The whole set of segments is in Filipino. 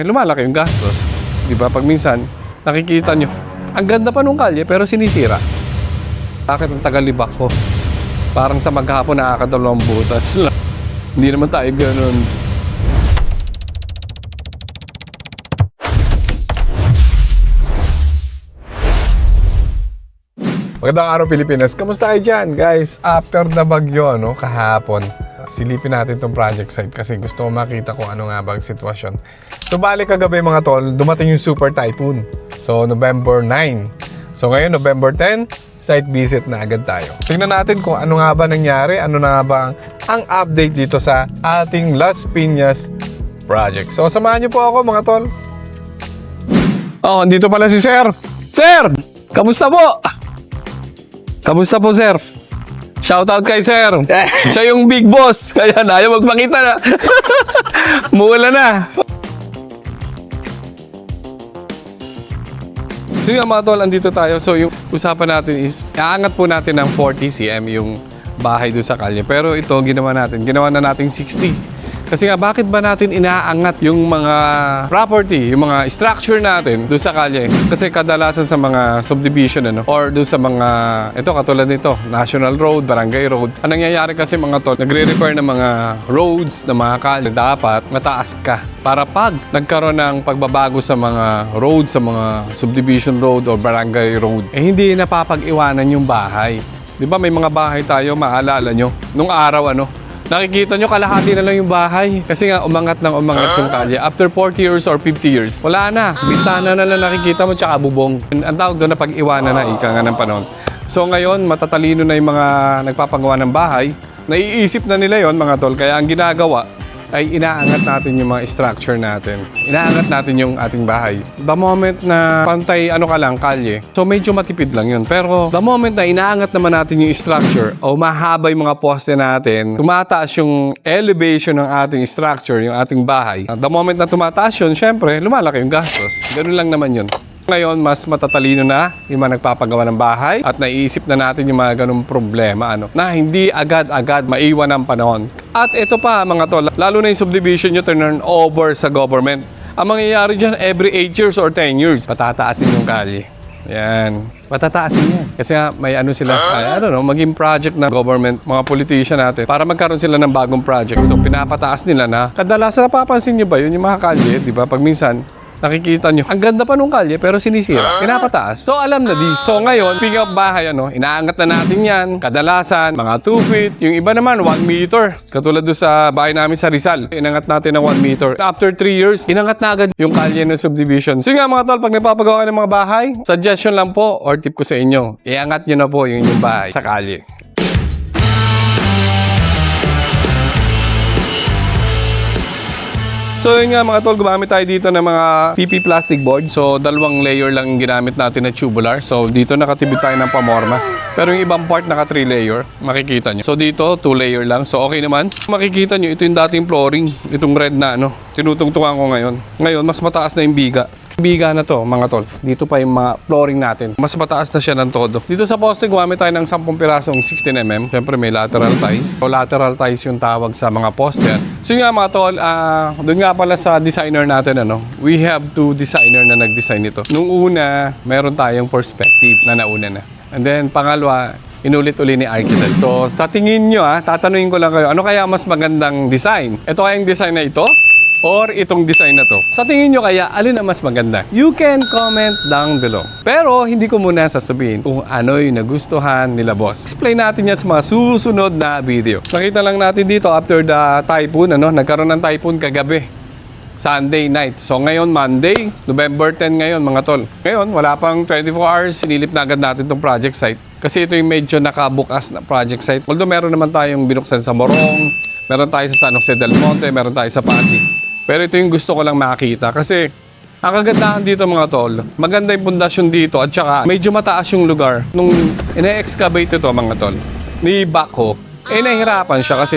lumalaki yung gastos. Di ba? Pag minsan, nakikita nyo, ang ganda pa nung kalye pero sinisira. Bakit ang tagalibak ko? Parang sa maghapon nakakadalawang butas. Hindi naman tayo ganun. Magandang araw Pilipinas. Kamusta kayo dyan guys? After the bagyo kahapon, silipin natin itong project site kasi gusto ko makita kung ano nga bang sitwasyon. So balik kagabi mga tol, dumating yung super typhoon. So November 9. So ngayon November 10, site visit na agad tayo. Tingnan natin kung ano nga ba nangyari, ano na nga ba ang update dito sa ating Las Piñas project. So samahan niyo po ako mga tol. Oh, dito pala si Sir. Sir! Kamusta po? Kamusta po, sir? Shoutout kay sir. Siya yung big boss. Kaya na, ayaw magpakita na. Mula na. So yung mga tol, andito tayo. So yung usapan natin is, iaangat po natin ng 40 cm yung bahay doon sa kalye. Pero ito, ginawa na natin 60. Kasi nga, bakit ba natin inaangat yung mga property, yung mga structure natin doon sa kalye? Kasi kadalasan sa mga subdivision, or doon sa mga, ito katulad nito, National Road, Barangay Road. Ang nangyayari kasi mga tol, nagre-repair ng mga roads, ng mga kalye, dapat mataas ka. Para pag nagkaroon ng pagbabago sa mga road, sa mga subdivision road o barangay road, hindi napapag-iwanan yung bahay. Di ba may mga bahay tayo, maalala nyo, nung araw nakikita nyo kalahati na lang yung bahay. Kasi nga umangat yung kalye. After 40 years or 50 years, wala na. Bintana na lang nakikita mo tsaka bubong. Ang tawag doon na pag-iwanan na, ika nga ng panahon. So ngayon, matatalino na yung mga nagpapagawa ng bahay. Naiisip na nila yon mga tol. Kaya ang ginagawa ay inaangat natin yung mga structure natin. Inaangat natin yung ating bahay. The moment na pantay ka lang, kalye, so medyo matipid lang yun. Pero the moment na inaangat naman natin yung structure o mahaba yung mga poste natin, tumataas yung elevation ng ating structure, yung ating bahay. The moment na tumataas yun, syempre, lumalaki yung gastos. Ganun lang naman yun. Ngayon, mas matatalino na yung mga nagpapagawa ng bahay at naiisip na natin yung mga ganung problema na hindi agad-agad maiwan ng panahon. At ito pa mga tol, lalo na yung subdivision nyo turn over sa government. Ang mangyayari dyan, every 8 years or 10 years, patataasin yung kalye. Yan. Patataasin yan. Kasi nga, may sila, maging project na government, mga politician natin, para magkaroon sila ng bagong project. So, pinapataas nila na, kadalasan napapansin nyo ba yun, yung mga kalye, di ba? Pag minsan, nakikita nyo, ang ganda pa nung kalye pero sinisira, pinapataas. So alam na di. So ngayon, speaking of bahay, inaangat na natin yan. Kadalasan, mga 2 feet. Yung iba naman, 1 meter. Katulad doon sa bahay namin sa Rizal. Inangat natin ng 1 meter. After 3 years, inangat na agad yung kalye ng subdivision. So nga mga tol, pag napapagawa ng mga bahay, suggestion lang po or tip ko sa inyo, iangat nyo na po yung inyong bahay sa kalye. So yun nga mga tol, gumamit tayo dito ng mga PP plastic board. So 2 layer lang yung ginamit natin na tubular. So dito nakatibid tayo ng pamorma. Pero yung ibang part naka 3 layer, makikita nyo. So dito 2 layer lang. So okay naman. Makikita nyo, ito yung dating flooring. Itong red na tinutungtungan ko ngayon. Ngayon, mas mataas na yung biga. Biga na to mga tol. Dito pa yung mga flooring natin. Mas mataas na siya ng todo. Dito sa poste, gumamit tayo ng 10 pirasong 16mm. Siyempre may lateral ties. So lateral ties yung tawag sa mga poste. So yun nga mga tol, doon nga pala sa designer natin, we have 2 designer na nag-design nito. Nung una, meron tayong perspective na nauna na. And then pangalawa, inulit-uli ni architect. So sa tingin nyo, tatanungin ko lang kayo, ano kaya mas magandang design? Ito kayang design na ito? Or itong design na to? Sa tingin nyo kaya, alin ang mas maganda? You can comment down below. Pero hindi ko muna sasabihin kung ano yung nagustuhan nila boss. Explain natin yan sa mga susunod na video. Nakita lang natin dito after the typhoon, nagkaroon ng typhoon kagabi. Sunday night. So ngayon Monday, November 10 ngayon mga tol. Ngayon, wala pang 24 hours, sinilip na agad natin itong project site. Kasi ito yung medyo nakabukas na project site. Although meron naman tayong binuksan sa Morong, meron tayo sa San Jose del Monte, meron tayo sa Pasig. Pero ito yung gusto ko lang makita kasi ang kagandahan dito mga tol, maganda yung pundasyon dito at saka medyo mataas yung lugar. Nung ina-excavate ito mga tol, ni backhoe, nahihirapan siya kasi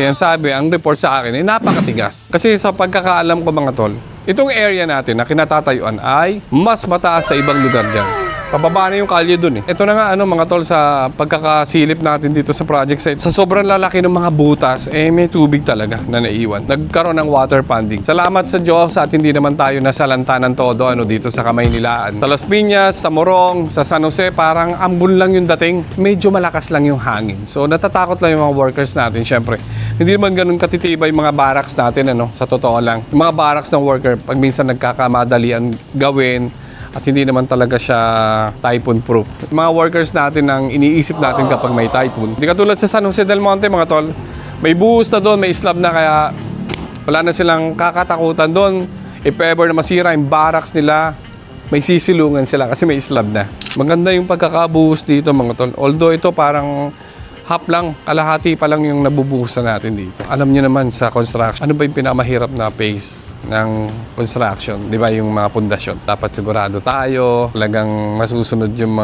ang report sa akin napakatigas. Kasi sa pagkakaalam ko mga tol, itong area natin na kinatatayuan ay mas mataas sa ibang lugar dyan. Pababa na yung kalye dun eh. Ito na nga mga tol sa pagkakasilip natin dito sa project site. Sa sobrang lalaki ng mga butas, may tubig talaga na naiwan. Nagkaroon ng water ponding. Salamat sa Diyos at hindi naman tayo nasalanta ng todo dito sa Kamaynilaan. Sa Las Piñas, sa Morong, sa San Jose, parang ambon lang yung dating. Medyo malakas lang yung hangin. So natatakot lang yung mga workers natin, syempre. Hindi naman ganun katitibay yung mga barracks natin, sa totoo lang. Yung mga barracks ng worker, pag minsan nagkakamadalian gawin, at hindi naman talaga siya typhoon proof. Mga workers natin ang iniisip natin kapag may typhoon. Hindi katulad sa San Jose del Monte mga tol, may buhos na doon, may slab na, kaya wala na silang kakatakutan doon. If ever na masira yung barracks nila, may sisilungan sila kasi may slab na. Maganda yung pagkakabuhos dito mga tol. Although ito parang half lang, kalahati pa lang yung nabubuhusan natin dito. Alam niyo naman sa construction, ano ba yung pinakamahirap na phase ng construction? Di ba yung mga pundasyon? Dapat sigurado tayo, talagang masusunod yung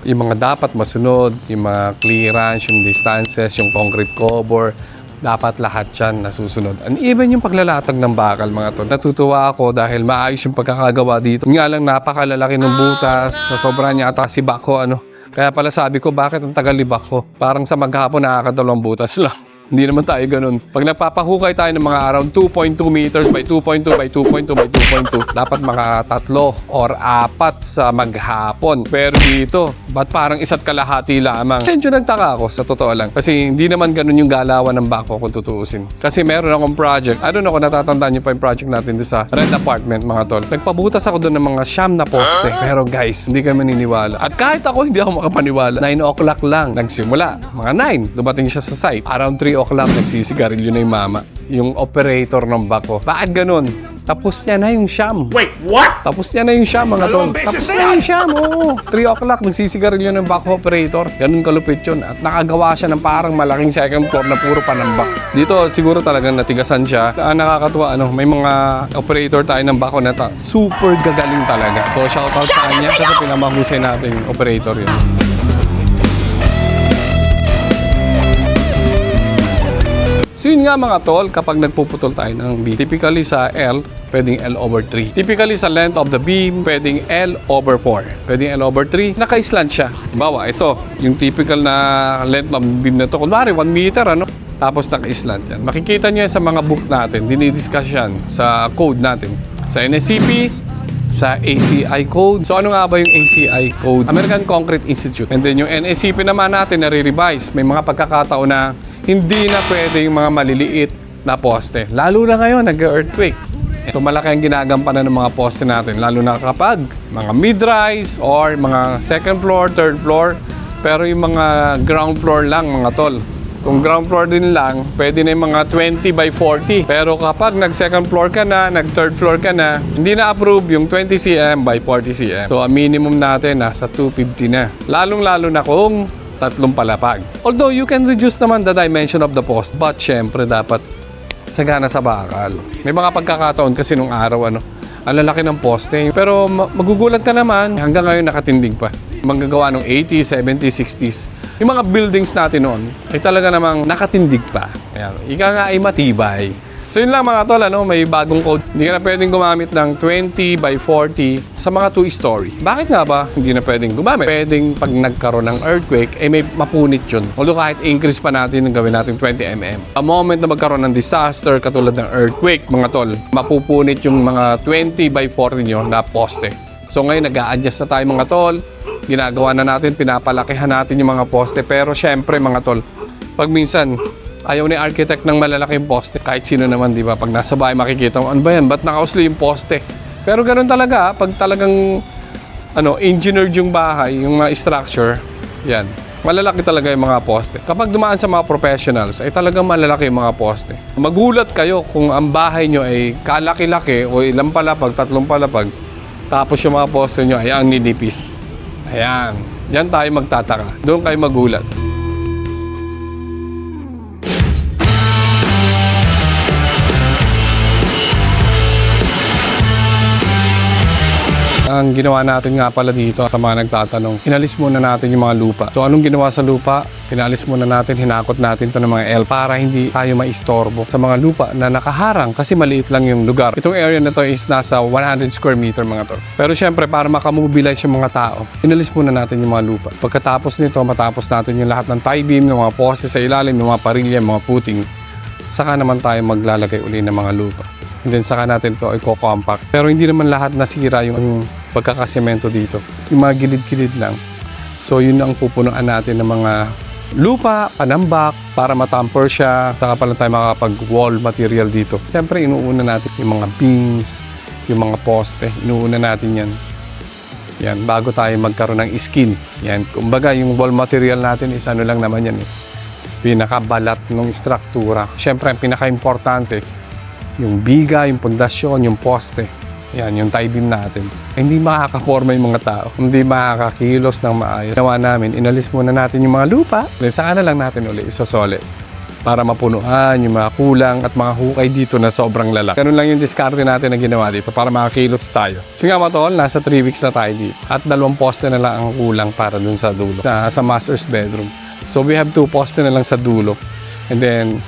mga dapat masunod, yung mga clearance, yung distances, yung concrete cover. Dapat lahat yan nasusunod. And even yung paglalatag ng bakal mga tol. Natutuwa ako dahil maayos yung pagkakagawa dito. Nga lang napakalalaki ng butas, sa sobrang yata si Bako Kaya pala sabi ko, bakit ang tagal libak ko? Parang sa maghapon nakakadalawang butas lang. Hindi naman tayo ganun. Pag nagpapahukay tayo ng mga around 2.2 meters by 2.2 by 2.2 by 2.2, dapat mga 3 or 4 sa maghapon. Pero dito, ba't parang isa't kalahati lamang? Medyo nagtaka ako, sa totoo lang. Kasi hindi naman ganun yung galawan ng Bako kung tutuusin. Kasi meron akong project. I don't know kung natatandaan niyo pa yung project natin doon sa Red Apartment, mga tol. Nagpabutas ako doon ng mga siyam na poste. Pero guys, hindi kami maniniwala. At kahit ako, hindi ako makapaniwala. 9 o'clock lang nagsimula. Mga 9, dumating siya sa site. Around 3 o'clock, nagsisigarilyo na yung mama. Yung operator ng Bako. Bakit ganun? Tapos niya na yung siyam. Wait, what? Tapos niya na yung siyam, mga tol. Tapos na yung siyam, oo. 3 o'clock, nagsisigarilyo ng Bako operator. Ganun kalupit yun. At nakagawa siya ng parang malaking second floor na puro panambak. Dito, siguro talagang natigasan siya. Nakakatuwa, may mga operator tayo ng Bako na super gagaling talaga. So, shoutout sa kanya kasi pinamahusay natin yung operator yun. So yun nga mga tol, kapag nagpuputol tayo ng beam, typically sa L, pwedeng L over 3. Typically sa length of the beam, pwedeng L over 4. Pwedeng L over 3, naka-slant siya. Bawa, ito, yung typical na length ng beam na ito, kunwari 1 meter, tapos naka-slant yan. Makikita nyo yan sa mga book natin, dinidiscuss yan sa code natin. Sa NSCP, sa ACI code. So ano nga ba yung ACI code? American Concrete Institute. And then yung NSCP naman natin, nare-revise. May mga pagkakataon na hindi na pwede yung mga maliliit na poste. Lalo na ngayon, nag-earthquake. So malaki ang ginagampanan ng mga poste natin. Lalo na kapag mga mid-rise or mga second floor, third floor. Pero yung mga ground floor lang, mga tol. Kung ground floor din lang, pwede na yung mga 20 by 40. Pero kapag nag-second floor ka na, nag-third floor ka na, hindi na-approve yung 20 cm by 40 cm. So ang minimum natin, nasa 250 na. Lalong-lalo na kung 3 palapag. Although you can reduce naman the dimension of the post, but syempre dapat sagana sa bakal. May mga pagkakataon kasi nung araw ang lalaki ng poste. Pero magugulat ka naman, hanggang ngayon nakatindig pa. Manggagawa ng 80s, 70s, 60s. Yung mga buildings natin noon ay talaga namang nakatindig pa. Ayan. Ika nga ay matibay. So yun lang mga tol, may bagong code. Hindi ka na pwedeng gumamit ng 20 by 40 sa mga 2-story. Bakit nga ba hindi na pwedeng gumamit? Pwedeng pag nagkaroon ng earthquake, may mapunit yun. Although kahit increase pa natin, gawin natin 20 mm. A moment na magkaroon ng disaster, katulad ng earthquake, mga tol, mapupunit yung mga 20 by 40 nyo na poste. So ngayon, nag-a-adjust na tayo mga tol. Ginagawa na natin, pinapalakihan natin yung mga poste. Pero syempre mga tol, pag minsan, ayaw ni architect ng malalaking poste. Kahit sino naman, di ba? Pag nasa bahay makikita mo, ano ba yan? Ba't nakausli yung poste? Pero ganun talaga, pag talagang engineered yung bahay, yung mga structure, yan. Malalaki talaga yung mga poste. Kapag dumaan sa mga professionals, ay talagang malalaki yung mga poste. Magulat kayo kung ang bahay nyo ay kalaki-laki o ilang palapag, 3 palapag, tapos yung mga poste nyo ay ang ninipis. Ayan. Yan tayo magtataka. Doon kayo magulat. ang ginawa natin nga pala dito sa mga nagtatanong, inalis muna natin yung mga lupa. So anong ginawa sa lupa? Pinalis muna natin, hinakot natin ito ng mga L para hindi tayo maistorbo sa mga lupa na nakaharang kasi maliit lang yung lugar. Itong area na to is nasa 100 square meter mga to. Pero syempre para makamobilize yung mga tao, inalis muna natin yung mga lupa. Pagkatapos nito, matapos natin yung lahat ng tie beam, ng mga poste sa ilalim, ng mga parilya, mga puting, saka naman tayo maglalagay uli ng mga lupa. And then saka natin ito i-compact. Pero hindi naman lahat nasira yung pagkakasemento dito. Yung mga gilid-gilid lang. So yun ang pupunuan natin ng mga lupa, panambak, para matamper siya. Saka pala tayo makakapag-wall material dito. Siyempre, inuuna natin yung mga beams, yung mga poste. Inuuna natin yan. Yan, bago tayo magkaroon ng skin. Yan, kumbaga, yung wall material natin is ano lang naman yan eh. Pinakabalat ng struktura. Siyempre, ang pinaka-importante, yung biga, yung pundasyon, yung poste. Yan, yung tie beam natin. Hindi makakaporma yung mga tao. Hindi makakakilos ng maayos. Ginawa namin, inalis muna natin yung mga lupa. Then saka na lang natin uli isosole. Para mapunuan yung mga kulang at mga hukay dito na sobrang lala. Ganun lang yung diskarte natin na ginawa dito para makakilos tayo. So nga matol, nasa 3 weeks na tayo dito. At 2 poste na lang ang kulang para dun sa dulo. Sa master's bedroom. So we have 2 poste na lang sa dulo. And then,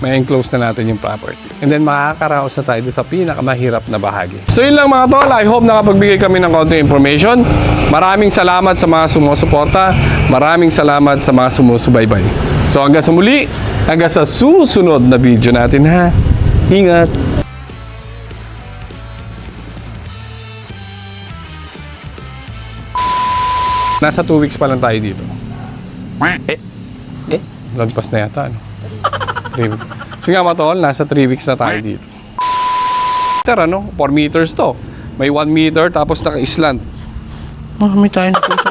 may enclose na natin yung property. And then makakaraos na tayo sa pinakamahirap na bahagi. So yun lang mga tol. I hope nakapagbigay kami ng konting information. Maraming salamat sa mga sumusuporta. Maraming salamat sa mga sumusubaybay. So hanggang sa muli, hanggang sa susunod na video natin ha. Ingat! Nasa 2 weeks pa lang tayo dito. Lagpas na yata ano? 3 weeks. So nga matol, nasa 3 weeks na tayo dito. Ano? 4 meters to. May 1 meter tapos naka-island. May tayo na puso.